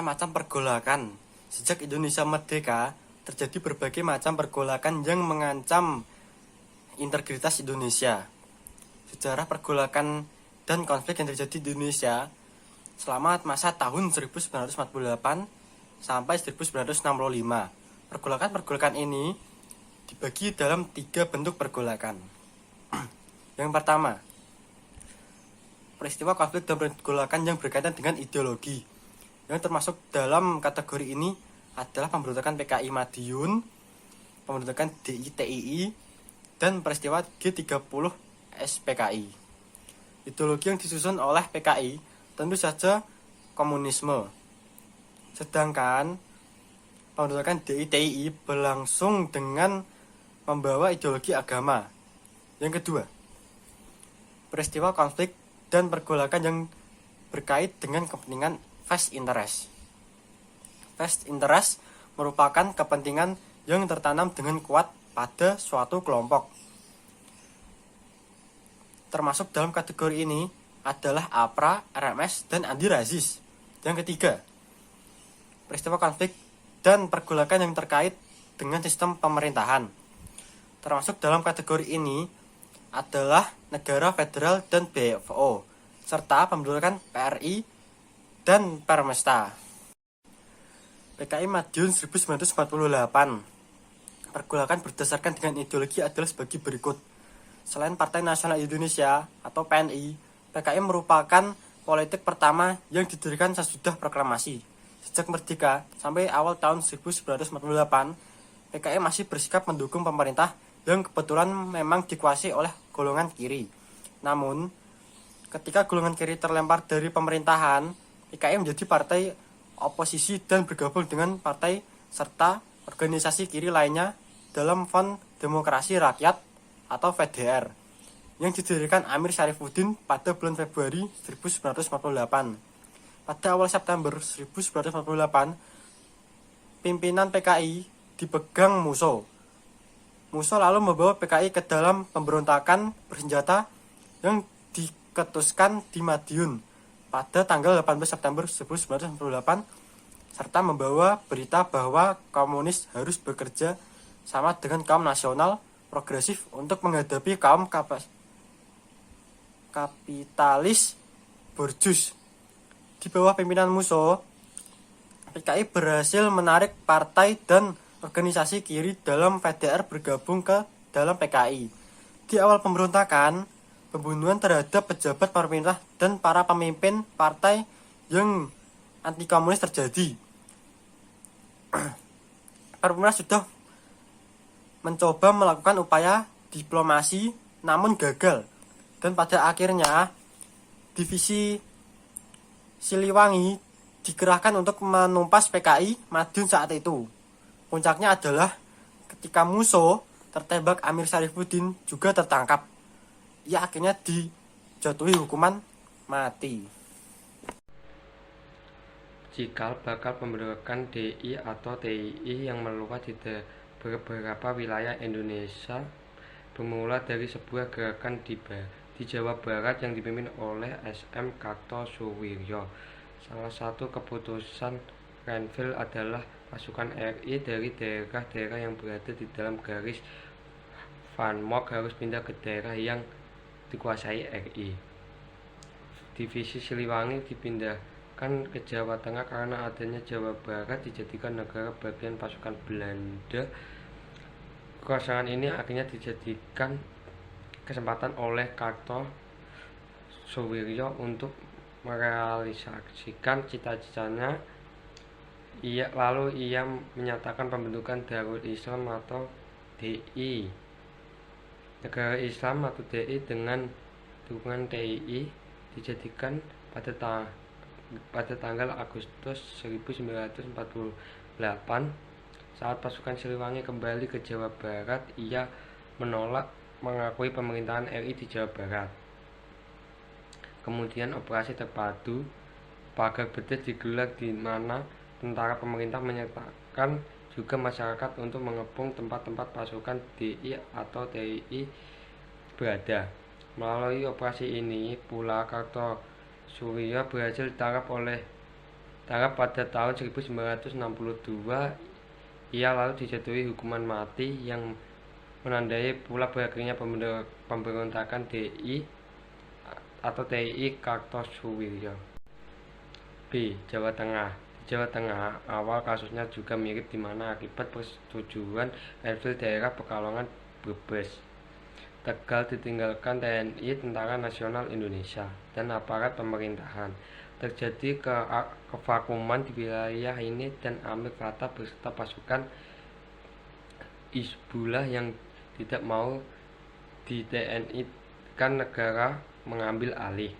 macam pergolakan. Sejak Indonesia merdeka, terjadi berbagai macam pergolakan yang mengancam integritas Indonesia. Sejarah pergolakan dan konflik yang terjadi di Indonesia selama masa tahun 1948 sampai 1965. Pergolakan-pergolakan ini dibagi dalam 3 bentuk pergolakan. Yang pertama, peristiwa konflik dan pergolakan yang berkaitan dengan ideologi. Yang termasuk dalam kategori ini adalah pemberontakan PKI Madiun, pemberontakan DI-TII, dan peristiwa G30 SPKI. Ideologi yang disusun oleh PKI tentu saja komunisme. Sedangkan pemberontakan DI-TII berlangsung dengan membawa ideologi agama. Yang kedua, peristiwa konflik dan pergolakan yang berkait dengan kepentingan vested interest. Vested interest merupakan kepentingan yang tertanam dengan kuat pada suatu kelompok. Termasuk dalam kategori ini adalah APRA, RMS, dan Andi Razis. Yang ketiga, peristiwa konflik dan pergolakan yang terkait dengan sistem pemerintahan. Termasuk dalam kategori ini adalah negara federal dan BFO, serta pemberontakan PRI dan Permesta. PKI Madiun 1948. Pergolakan berdasarkan dengan ideologi adalah sebagai berikut. Selain Partai Nasional Indonesia atau PNI, PKI merupakan politik pertama yang didirikan sesudah proklamasi. Sejak merdeka sampai awal tahun 1948, PKI masih bersikap mendukung pemerintah yang kebetulan memang dikuasai oleh golongan kiri. Namun, ketika golongan kiri terlempar dari pemerintahan, PKI menjadi partai oposisi dan bergabung dengan partai serta organisasi kiri lainnya dalam Front Demokrasi Rakyat atau VDR yang didirikan Amir Syarifuddin pada bulan Februari 1948. Pada awal September 1948, pimpinan PKI dipegang Musso. Musso lalu membawa PKI ke dalam pemberontakan bersenjata yang diketuskan di Madiun pada tanggal 18 September 1998 serta membawa berita bahwa komunis harus bekerja sama dengan kaum nasional progresif untuk menghadapi kaum kapitalis borjus. Di bawah pimpinan Musso, PKI berhasil menarik partai dan organisasi kiri dalam VDR bergabung ke dalam PKI. Di awal pemberontakan, pembunuhan terhadap pejabat pemerintah dan para pemimpin partai yang anti komunis terjadi. Pemerintah sudah mencoba melakukan upaya diplomasi namun gagal, dan pada akhirnya divisi Siliwangi dikerahkan untuk menumpas PKI Madiun saat itu. Puncaknya adalah ketika Musso tertembak, Amir Syarifuddin juga tertangkap. Ia akhirnya dijatuhi hukuman mati. Cikal bakal pemberontakan DI atau TII yang meluas di beberapa wilayah Indonesia bermula dari sebuah gerakan di Jawa Barat yang dipimpin oleh SM Kartosoewirjo. Salah satu keputusan Renville adalah pasukan RI dari daerah-daerah yang berada di dalam garis Van Mock harus pindah ke daerah yang dikuasai RI. Divisi Siliwangi dipindahkan ke Jawa Tengah karena adanya Jawa Barat dijadikan negara bagian pasukan Belanda. Kekosongan ini akhirnya dijadikan kesempatan oleh Kartosoewirjo untuk merealisasikan cita-citanya. Lalu ia menyatakan pembentukan Darul Islam atau DI, negara Islam atau DI dengan dukungan TII dijadikan pada tanggal Agustus 1948. Saat pasukan Siliwangi kembali ke Jawa Barat, ia menolak mengakui pemerintahan RI di Jawa Barat. Kemudian operasi terpadu Pagar Betis digelar di mana tentara pemerintah menyertakan juga masyarakat untuk mengepung tempat-tempat pasukan DI atau TII berada. Melalui operasi ini pula Kartosoewirjo berhasil ditangkap oleh Sementara pada tahun 1962 ia lalu dijatuhi hukuman mati yang menandai pula berakhirnya pemberontakan DI atau TII Kartosuwiryo. B. Jawa Tengah. Di Jawa Tengah, awal kasusnya juga mirip di mana akibat persetujuan Redfield daerah Pekalongan Brebes, Tegal ditinggalkan TNI Tentara Nasional Indonesia dan aparat pemerintahan. Terjadi kevakuman di wilayah ini dan Amir Fatah beserta pasukan Hizbullah yang tidak mau di TNI kan negara mengambil alih.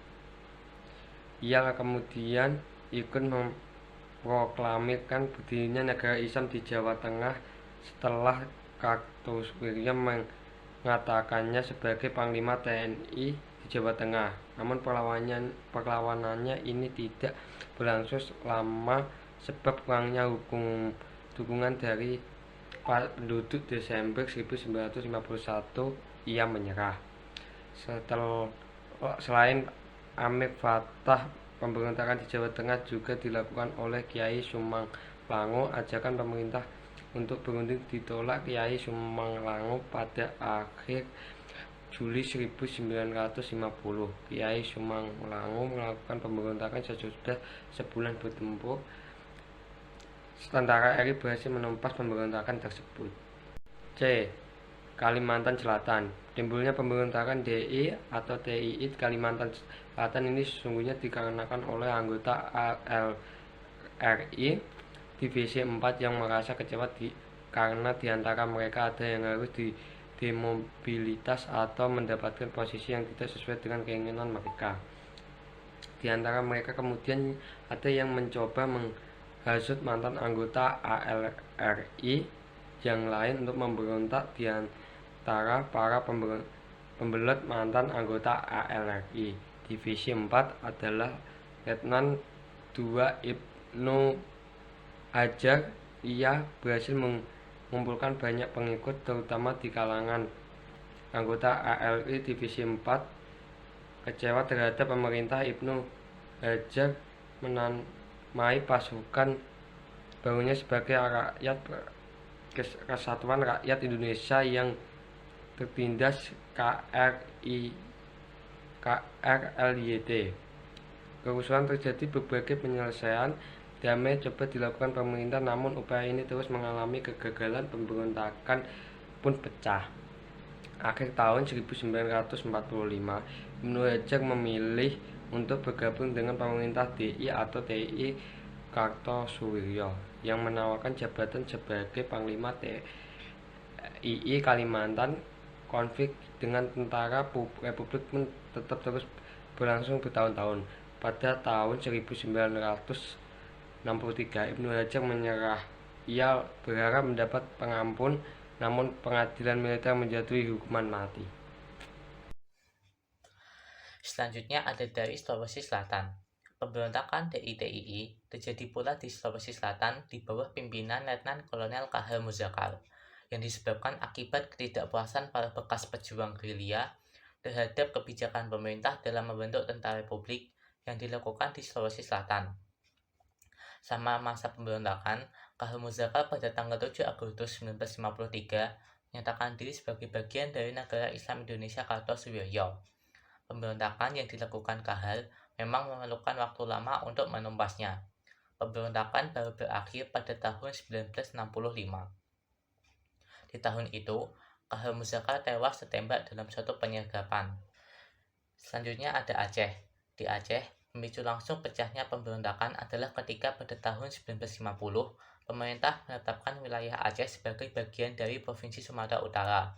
Ia kemudian ikut memproklamirkan berdirinya negara Islam di Jawa Tengah setelah Kartosuwiryo mengatakannya sebagai Panglima TNI di Jawa Tengah. Namun perlawanannya ini tidak berlangsung lama sebab kurangnya dukungan dari penduduk. Desember 1951 ia menyerah. Selain Amir Fatah, pemberontakan di Jawa Tengah juga dilakukan oleh Kiai Sumanglango. Ajakan pemerintah untuk berunding ditolak Kiai Sumanglango pada akhir Juli 1950. Kiai Sumanglango melakukan pemberontakan sesudah sebulan bertempur. Tentara RI berhasil menumpas pemberontakan tersebut. C. Kalimantan Selatan. Timbulnya pemberontakan DI atau TII Kalimantan Selatan ini sesungguhnya dikarenakan oleh anggota ALRI Divisi 4 yang merasa kecewa karena diantara mereka ada yang harus demobilitas atau mendapatkan posisi yang tidak sesuai dengan keinginan mereka. Di antara mereka kemudian ada yang mencoba menghasut mantan anggota ALRI yang lain untuk memberontak. Di antara para pembelot mantan anggota ALRI Divisi 4 adalah Letnan 2 Ibnu Hajar. Ia berhasil mengumpulkan banyak pengikut terutama di kalangan anggota ALRI Divisi 4. Kecewa terhadap pemerintah, Ibnu Hajar menamai pasukan barunya sebagai Kesatuan Rakyat Indonesia yang tertindas KRLYD. Kerusuhan terjadi, berbagai penyelesaian damai coba dilakukan pemerintah, namun upaya ini terus mengalami kegagalan. Pemberontakan pun pecah. Akhir tahun 1945, Ibnu Hajar memilih untuk bergabung dengan pemerintah DI atau TII Kartosuwiryo yang menawarkan jabatan sebagai Panglima TII Kalimantan. Konflik dengan tentara Republik pun tetap terus berlangsung bertahun-tahun. Pada tahun 1963, Ibnu Hajar menyerah. Ia berharap mendapat pengampun, namun pengadilan militer menjatuhi hukuman mati. Selanjutnya ada dari Sulawesi Selatan. Pemberontakan DI-TII terjadi pula di Sulawesi Selatan di bawah pimpinan Letnan Kolonel KH Muzakar, yang disebabkan akibat ketidakpuasan para bekas pejuang gerilya terhadap kebijakan pemerintah dalam membentuk tentara republik yang dilakukan di Sulawesi Selatan. Selama masa pemberontakan, KH Muzakar pada tanggal 7 Agustus 1953 menyatakan diri sebagai bagian dari Negara Islam Indonesia Kartosuwiryo. Pemberontakan yang dilakukan KH memang memerlukan waktu lama untuk menumpasnya. Pemberontakan baru berakhir pada tahun 1965. Di tahun itu, KH Muzakar tewas tertembak dalam suatu penyergapan. Selanjutnya ada Aceh. Di Aceh, pemicu langsung pecahnya pemberontakan adalah ketika pada tahun 1950, pemerintah menetapkan wilayah Aceh sebagai bagian dari Provinsi Sumatera Utara.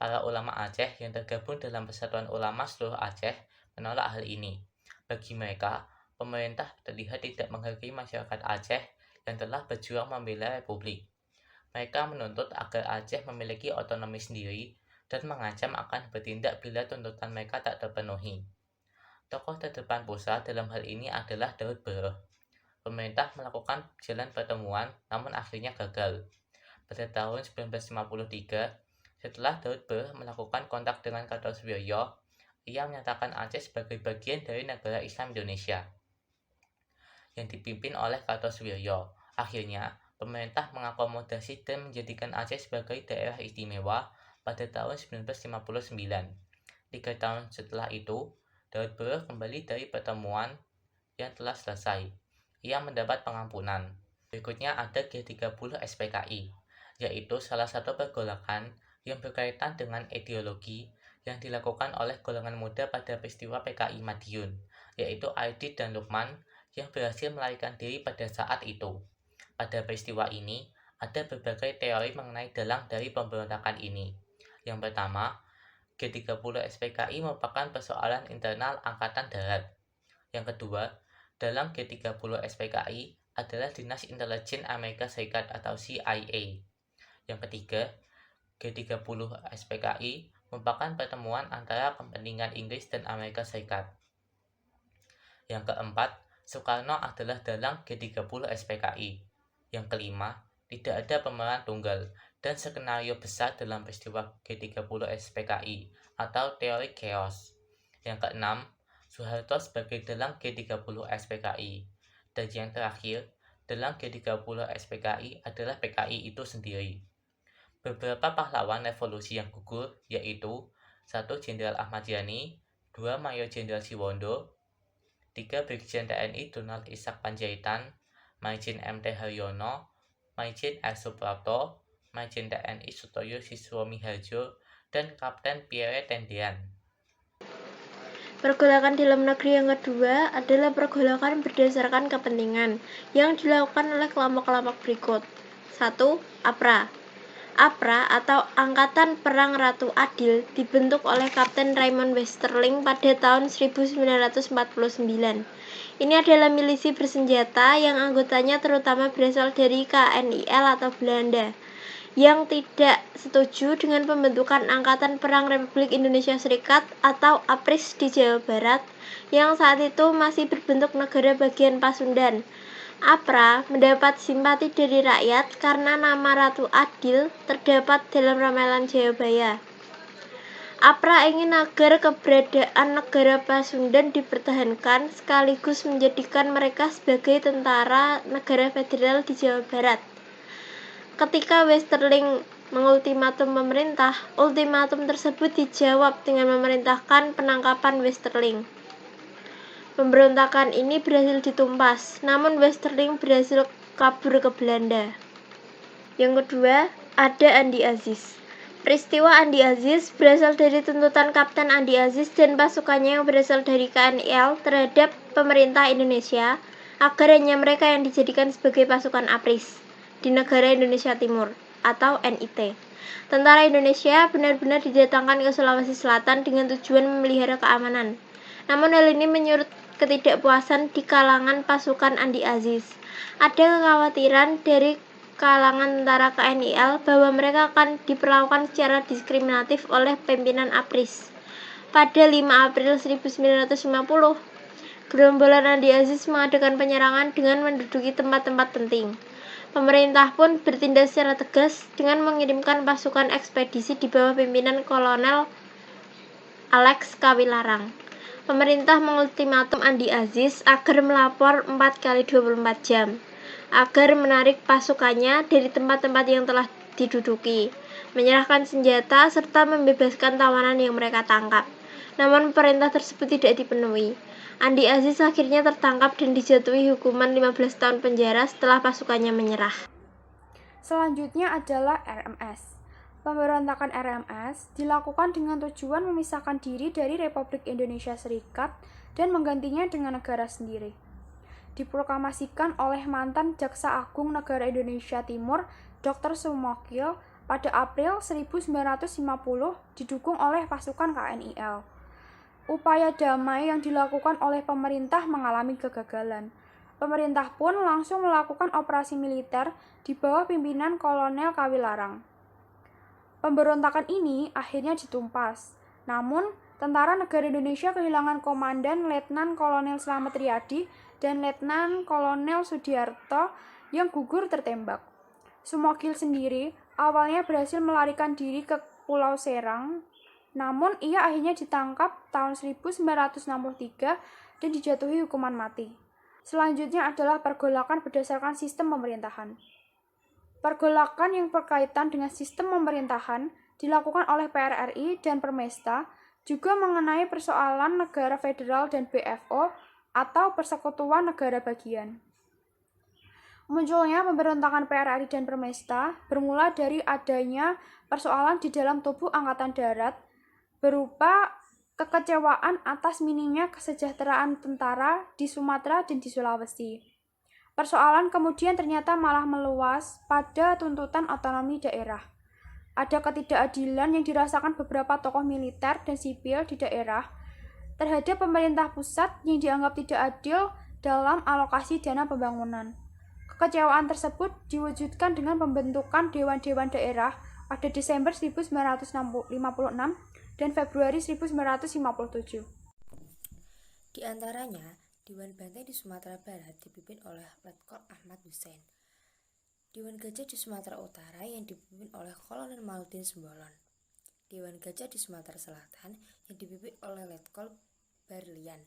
Para ulama Aceh yang tergabung dalam Persatuan Ulama Seluruh Aceh menolak hal ini. Bagi mereka, pemerintah terlihat tidak menghargai masyarakat Aceh yang telah berjuang membela republik. Mereka menuntut agar Aceh memiliki otonomi sendiri dan mengancam akan bertindak bila tuntutan mereka tak terpenuhi. Tokoh terdepan pusat dalam hal ini adalah Daud Bereh. Pemerintah melakukan jalan pertemuan, namun akhirnya gagal. Pada tahun 1953, setelah Daud Bereh melakukan kontak dengan Kartosuwiryo, ia menyatakan Aceh sebagai bagian dari Negara Islam Indonesia. yang dipimpin oleh Kartosoewirjo. Akhirnya, pemerintah mengakomodasi dan menjadikan Aceh sebagai daerah istimewa pada tahun 1959. 3 tahun setelah itu, Daud Bereh kembali dari pertemuan yang telah selesai. Ia mendapat pengampunan. Berikutnya ada G30 SPKI, yaitu salah satu pergolakan yang berkaitan dengan ideologi yang dilakukan oleh golongan muda pada peristiwa PKI Madiun, yaitu Aidit dan Lukman yang berhasil melarikan diri pada saat itu. Pada peristiwa ini, ada berbagai teori mengenai dalang dari pemberontakan ini. Yang pertama, G30 SPKI merupakan persoalan internal Angkatan Darat. Yang kedua, dalam G30 SPKI adalah Dinas Intelijen Amerika Serikat atau CIA. Yang ketiga, G30 SPKI merupakan pertemuan antara kepentingan Inggris dan Amerika Serikat. Yang keempat, Soekarno adalah dalang G30 SPKI. Yang kelima, tidak ada pemeran tunggal dan skenario besar dalam peristiwa G30 SPKI atau teori chaos. Yang keenam, Soeharto sebagai dalang G30 SPKI. Dan yang terakhir, dalang G30 SPKI adalah PKI itu sendiri. Beberapa pahlawan revolusi yang gugur yaitu 1. Jenderal Ahmad Yani, 2. Mayor Jenderal Siwondo, 3. Brigjen TNI Donald Ishak Panjaitan, Majen MT Haryono, Majen R. Suprapto, Majen TNI Sutoyo Siswomiharjo, dan Kapten Pierre Tendean. Pergolakan dalam negeri yang kedua adalah pergolakan berdasarkan kepentingan yang dilakukan oleh kelompok-kelompok berikut. 1. APRA. APRA atau Angkatan Perang Ratu Adil dibentuk oleh Kapten Raymond Westerling pada tahun 1949. Ini adalah milisi bersenjata yang anggotanya terutama berasal dari KNIL atau Belanda, yang tidak setuju dengan pembentukan Angkatan Perang Republik Indonesia Serikat atau APRIS di Jawa Barat yang saat itu masih berbentuk negara bagian Pasundan. APRA mendapat simpati dari rakyat karena nama Ratu Adil terdapat dalam Ramelan Jayabaya. APRA ingin agar keberadaan negara Pasundan dipertahankan sekaligus menjadikan mereka sebagai tentara negara federal di Jawa Barat. Ketika Westerling mengultimatum pemerintah, ultimatum tersebut dijawab dengan memerintahkan penangkapan Westerling. Pemberontakan ini berhasil ditumpas, namun Westerling berhasil kabur ke Belanda. Yang kedua, ada Andi Aziz. Peristiwa Andi Aziz berasal dari tuntutan Kapten Andi Aziz dan pasukannya yang berasal dari KNIL terhadap pemerintah Indonesia agar hanya mereka yang dijadikan sebagai pasukan APRIS di negara Indonesia Timur atau NIT. Tentara Indonesia benar-benar didatangkan ke Sulawesi Selatan dengan tujuan memelihara keamanan. Namun hal ini menyurut ketidakpuasan di kalangan pasukan Andi Aziz. Ada kekhawatiran dari kalangan tentara KNIL bahwa mereka akan diperlakukan secara diskriminatif oleh pimpinan APRIS. Pada 5 April 1950, gerombolan Andi Aziz mengadakan penyerangan dengan menduduki tempat-tempat penting. Pemerintah pun bertindak secara tegas dengan mengirimkan pasukan ekspedisi di bawah pimpinan Kolonel Alex Kawilarang. Pemerintah mengultimatum Andi Aziz agar melapor 4 kali 24 jam, agar menarik pasukannya dari tempat-tempat yang telah diduduki, menyerahkan senjata, serta membebaskan tawanan yang mereka tangkap. Namun perintah tersebut tidak dipenuhi. Andi Aziz akhirnya tertangkap dan dijatuhi hukuman 15 tahun penjara setelah pasukannya menyerah. Selanjutnya adalah RMS. Pemberontakan RMS dilakukan dengan tujuan memisahkan diri dari Republik Indonesia Serikat dan menggantinya dengan negara sendiri. Diproklamasikan oleh mantan Jaksa Agung Negara Indonesia Timur, Dr. Sumokyo, pada April 1950 didukung oleh pasukan KNIL. Upaya damai yang dilakukan oleh pemerintah mengalami kegagalan. Pemerintah pun langsung melakukan operasi militer di bawah pimpinan Kolonel Kawilarang. Pemberontakan ini akhirnya ditumpas. Namun, Tentara Negara Indonesia kehilangan Komandan Letnan Kolonel Slamet Riyadi dan Letnan Kolonel Sudiarto yang gugur tertembak. Sumokil sendiri awalnya berhasil melarikan diri ke Pulau Serang, namun ia akhirnya ditangkap tahun 1963 dan dijatuhi hukuman mati. Selanjutnya adalah pergolakan berdasarkan sistem pemerintahan. Pergolakan yang berkaitan dengan sistem pemerintahan dilakukan oleh PRRI dan Permesta juga mengenai persoalan negara federal dan BFO atau persekutuan negara bagian. Munculnya pemberontakan PRRI dan Permesta bermula dari adanya persoalan di dalam tubuh Angkatan Darat berupa kekecewaan atas minimnya kesejahteraan tentara di Sumatera dan di Sulawesi. Persoalan kemudian ternyata malah meluas pada tuntutan otonomi daerah. Ada ketidakadilan yang dirasakan beberapa tokoh militer dan sipil di daerah terhadap pemerintah pusat yang dianggap tidak adil dalam alokasi dana pembangunan. Kekecewaan tersebut diwujudkan dengan pembentukan dewan-dewan daerah pada Desember 1956 dan Februari 1957. Di antaranya, Dewan Banteng di Sumatera Barat dipimpin oleh Letkol Ahmad Hussein. Dewan Gajah di Sumatera Utara yang dipimpin oleh Kolonel Maludin Sembolon. Dewan Gajah di Sumatera Selatan yang dipimpin oleh Letkol Barlian.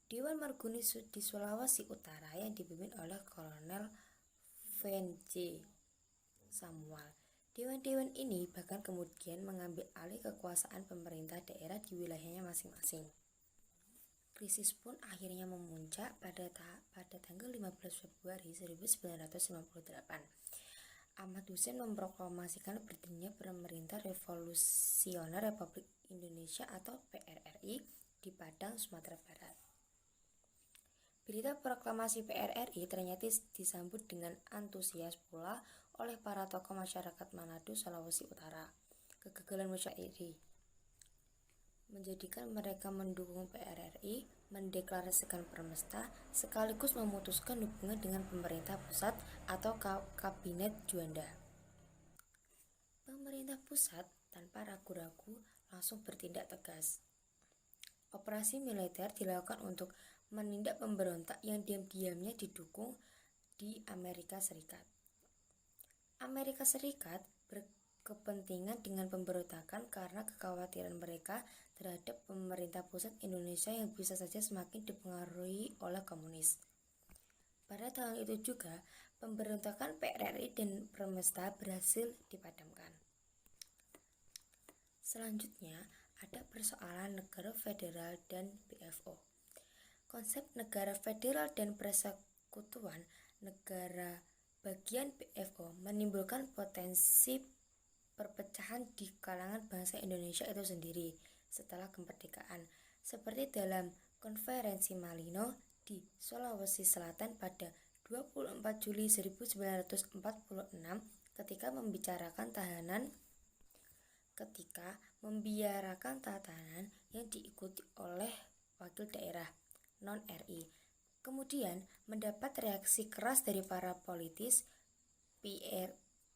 Dewan Marguni di Sulawesi Utara yang dipimpin oleh Kolonel VNJ Samuel. Dewan-dewan ini bahkan kemudian mengambil alih kekuasaan pemerintah daerah di wilayahnya masing-masing. Krisis pun akhirnya memuncak pada tanggal 15 Februari 1958. Ahmad Hussein memproklamasikan berdirinya Pemerintah Revolusioner Republik Indonesia atau PRRI di Padang, Sumatera Barat. Berita proklamasi PRRI ternyata disambut dengan antusias pula oleh para tokoh masyarakat Manado, Sulawesi Utara. Kegagalan musyairi menjadikan mereka mendukung PRRI, mendeklarasikan Permesta, sekaligus memutuskan hubungan dengan pemerintah pusat atau Kabinet Juanda. Pemerintah pusat tanpa ragu-ragu langsung bertindak tegas. Operasi militer dilakukan untuk menindak pemberontak yang diam-diamnya didukung di Amerika Serikat. Amerika Serikat berkepentingan dengan pemberontakan karena kekhawatiran mereka terhadap pemerintah pusat Indonesia yang bisa saja semakin dipengaruhi oleh komunis. Pada tahun itu juga, pemberontakan PRRI dan Permesta berhasil dipadamkan. Selanjutnya, ada persoalan negara federal dan BFO. Konsep negara federal dan persekutuan negara bagian BFO menimbulkan potensi perpecahan di kalangan bangsa Indonesia itu sendiri setelah kemerdekaan, seperti dalam Konferensi Malino di Sulawesi Selatan pada 24 Juli 1946 ketika membiarkan tatanan yang diikuti oleh wakil daerah non-RI. Kemudian mendapat reaksi keras dari para politis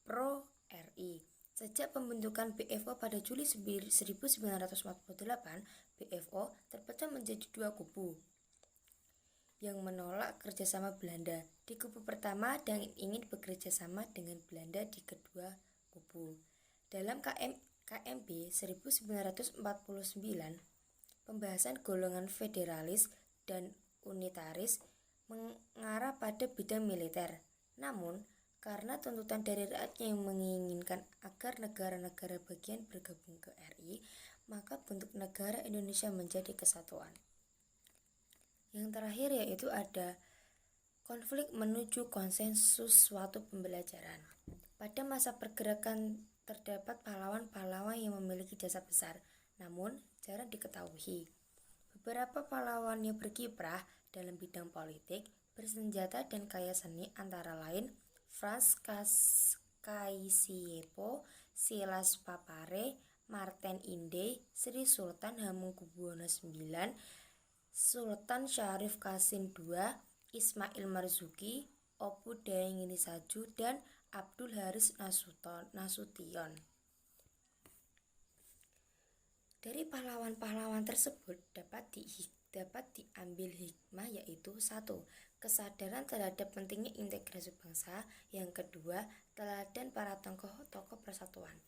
pro-RI. Sejak pembentukan BFO pada Juli 1948, BFO terpecah menjadi dua kubu yang menolak kerjasama Belanda di kubu pertama dan ingin bekerja sama dengan Belanda di kedua kubu. Dalam KMB 1949, pembahasan golongan federalis dan unitaris mengarah pada bidang militer. Namun, karena tuntutan dari rakyatnya yang menginginkan agar negara-negara bagian bergabung ke RI, maka bentuk negara Indonesia menjadi kesatuan. Yang terakhir yaitu ada konflik menuju konsensus suatu pembelajaran. Pada masa pergerakan terdapat pahlawan-pahlawan yang memiliki jasa besar, namun jarang diketahui. Beberapa pahlawan yang berkiprah dalam bidang politik, bersenjata dan kaya seni antara lain Frans Kaisiepo, Silas Papare, Martin Inde, Sri Sultan Hamengkubuwono IX, Sultan Syarif Qasim II, Ismail Marzuki, Opu Daengini Saju, dan Abdul Haris Nasution. Dari pahlawan-pahlawan tersebut dapat diambil hikmah, yaitu 1. Kesadaran terhadap pentingnya integrasi bangsa. Yang kedua, teladan para tokoh-tokoh persatuan.